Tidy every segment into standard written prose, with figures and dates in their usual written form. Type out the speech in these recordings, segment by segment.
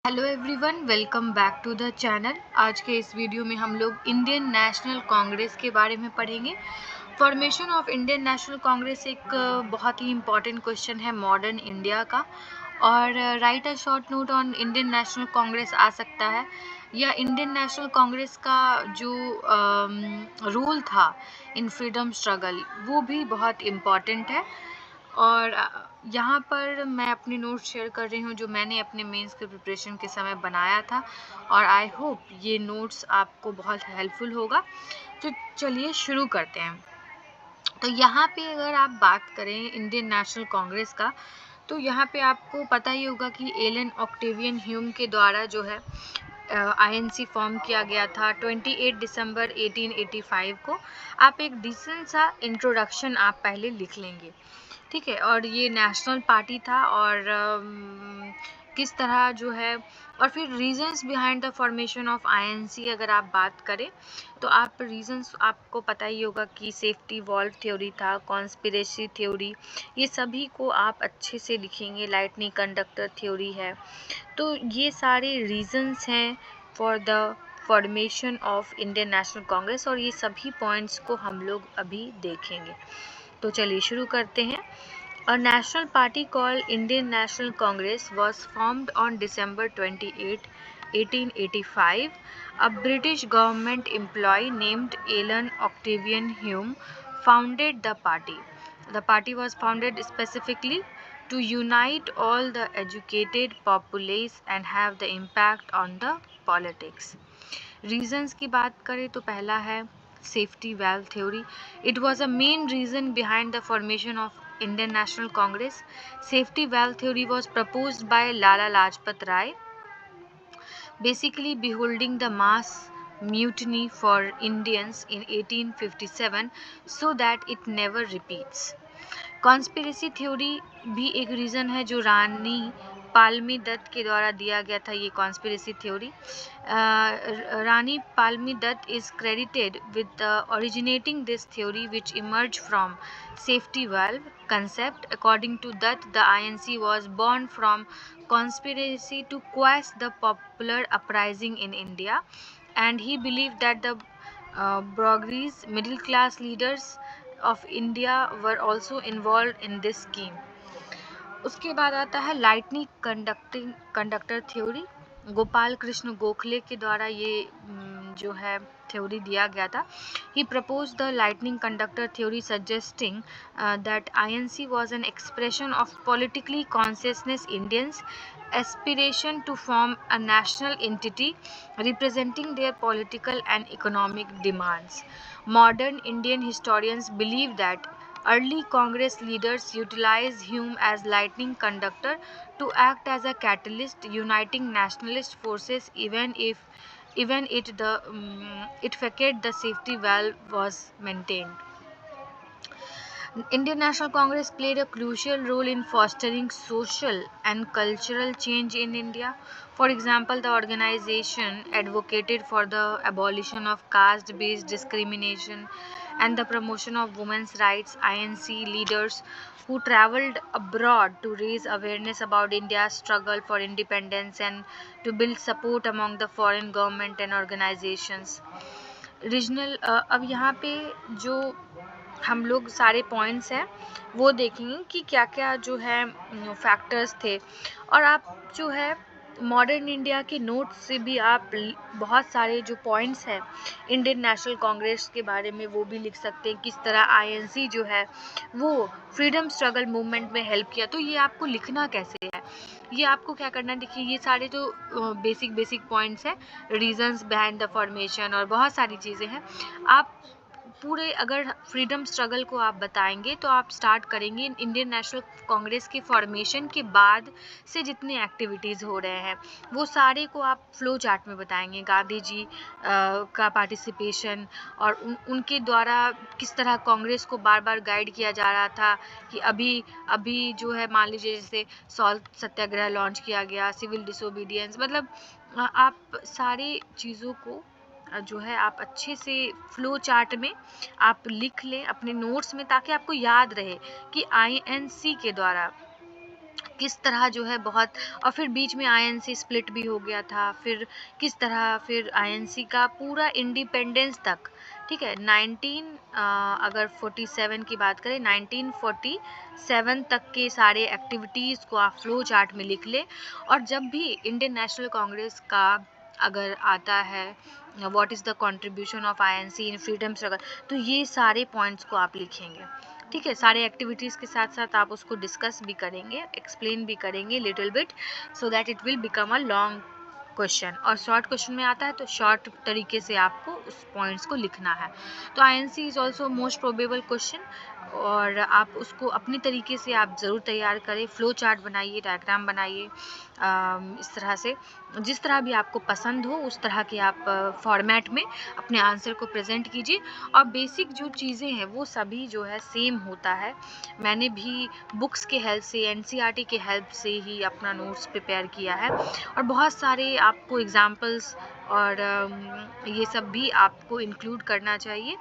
Hello everyone, welcome back to the channel. आज के इस वीडियो में हम लोग इंडियन नेशनल कांग्रेस के बारे में पढ़ेंगे। Formation of Indian National Congress एक बहुत ही इम्पॉर्टेंट क्वेश्चन है मॉडर्न इंडिया का। और write a short note on Indian National Congress आ सकता है, या इंडियन नेशनल कांग्रेस का जो रोल था इन फ्रीडम स्ट्रगल वो भी बहुत इम्पॉर्टेंट है। और यहाँ पर मैं अपने नोट्स शेयर कर रही हूँ जो मैंने अपने मेंस के प्रिपरेशन के समय बनाया था, और आई होप ये नोट्स आपको बहुत हेल्पफुल होगा। तो चलिए शुरू करते हैं। तो यहाँ पे अगर आप बात करें इंडियन नेशनल कांग्रेस का, तो यहाँ पे आपको पता ही होगा कि एलन ऑक्टेवियन ह्यूम के द्वारा जो है आईएनसी फॉर्म किया गया था 28 दिसंबर 1885 को। आप एक डिसेंट सा इंट्रोडक्शन आप पहले लिख लेंगे, ठीक है। और ये नेशनल पार्टी था, और किस तरह जो है, और फिर reasons behind the formation of INC अगर आप बात करें तो आप रीजंस आपको पता ही होगा कि सेफ्टी वॉल्व थ्योरी था, कॉन्स्पिरेसी थ्योरी, ये सभी को आप अच्छे से लिखेंगे। लाइटनिंग कंडक्टर थ्योरी है। तो ये सारे रीजंस हैं for the formation of Indian National Congress, और ये सभी पॉइंट्स को हम लोग अभी देखेंगे। तो चलिए शुरू करते हैं। A national party called Indian National Congress was formed on December 28, 1885. A British government employee named Alan Octavian Hume founded the party. The party was founded specifically to unite all the educated populace and have the impact on the politics. Reasons की बात करें तो पहला है safety valve theory. It was a main reason behind the formation of Indian National Congress. Safety valve theory was proposed by Lala Lajpat Rai, basically beholding the mass mutiny for Indians in 1857 so that it never repeats. Conspiracy theory भी एक reason है जो रानी पालमी दत्त के द्वारा दिया गया था। ये conspiracy theory, Rani Palme Dutt is credited with originating this theory, which emerged from safety valve concept. According to Dutt, the INC was born from conspiracy to quash the popular uprising in India, and he believed that the bourgeois middle class leaders of India were also involved in this scheme. उसके बाद आता है lightning conductor theory. Gopal Krishna Gokhale के द्वारा ये जो है theory दिया गया था। He proposed the lightning conductor theory, suggesting that INC was an expression of politically conscious Indians' aspiration to form a national entity representing their political and economic demands. Modern Indian historians believe that early Congress leaders utilized Hume as lightning conductor to act as a catalyst, uniting nationalist forces even it facade the safety valve was maintained. Indian National Congress played a crucial role in fostering social and cultural change in India. For example, the organization advocated for the abolition of caste-based discrimination and the promotion of women's rights. INC leaders who traveled abroad to raise awareness about India's struggle for independence and to build support among the foreign government and organizations. Regional अब यहाँ पे जो हम लोग सारे points हैं वो देखेंगे कि क्या क्या जो है फैक्टर्स थे। और आप जो है मॉडर्न इंडिया के नोट्स से भी आप बहुत सारे जो पॉइंट्स हैं इंडियन नेशनल कांग्रेस के बारे में वो भी लिख सकते हैं, किस तरह आईएनसी जो है वो फ्रीडम स्ट्रगल मूवमेंट में हेल्प किया। तो ये आपको लिखना कैसे है, ये आपको क्या करना है, देखिए ये सारे जो बेसिक पॉइंट्स हैं, रीजंस बिहाइंड द फॉर्मेशन और बहुत सारी चीज़ें हैं। आप पूरे अगर फ्रीडम स्ट्रगल को आप बताएंगे तो आप स्टार्ट करेंगे इंडियन नेशनल कांग्रेस के फॉर्मेशन के बाद से जितने एक्टिविटीज़ हो रहे हैं वो सारे को आप फ्लो चार्ट में बताएंगे। गांधी जी का पार्टिसिपेशन और उनके द्वारा किस तरह कांग्रेस को बार बार गाइड किया जा रहा था कि अभी जो है मान लीजिए जैसे सॉल्ट सत्याग्रह लॉन्च किया गया, सिविल डिसोबीडियंस, मतलब आप सारी चीज़ों को जो है आप अच्छे से फ्लो चार्ट में आप लिख लें अपने नोट्स में, ताकि आपको याद रहे कि आईएनसी के द्वारा किस तरह जो है बहुत, और फिर बीच में आईएनसी स्प्लिट भी हो गया था, फिर किस तरह फिर आईएनसी का पूरा इंडिपेंडेंस तक, ठीक है, 1947 की बात करें, 1947 तक के सारे एक्टिविटीज़ को आप फ्लो चार्ट में लिख ले। और जब भी इंडियन नेशनल कांग्रेस का अगर आता है what is the contribution of INC in freedom struggle, तो ये सारे पॉइंट्स को आप लिखेंगे, ठीक है। सारे एक्टिविटीज़ के साथ साथ आप उसको डिस्कस भी करेंगे, एक्सप्लेन भी करेंगे little bit, so that it will become a long question. और शॉर्ट क्वेश्चन में आता है तो शॉर्ट तरीके से आपको उस पॉइंट्स को लिखना है। तो INC is also most probable question, और आप उसको अपनी तरीके से आप ज़रूर तैयार करें, फ्लो चार्ट बनाइए, डायग्राम बनाइए, इस तरह से जिस तरह भी आपको पसंद हो उस तरह के आप फॉर्मेट में अपने आंसर को प्रेजेंट कीजिए। और बेसिक जो चीज़ें हैं वो सभी जो है सेम होता है। मैंने भी बुक्स के हेल्प से, एनसीईआरटी के हेल्प से ही अपना नोट्स प्रिपेयर किया है, और बहुत सारे आपको एग्जाम्पल्स और ये सब भी आपको इंक्लूड करना चाहिए,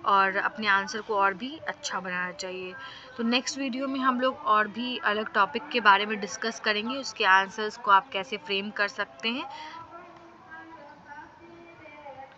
और अपने आंसर को और भी अच्छा बनाना चाहिए। तो नेक्स्ट वीडियो में हम लोग और भी अलग टॉपिक के बारे में डिस्कस करेंगे, उसके आंसर्स को आप कैसे फ्रेम कर सकते हैं।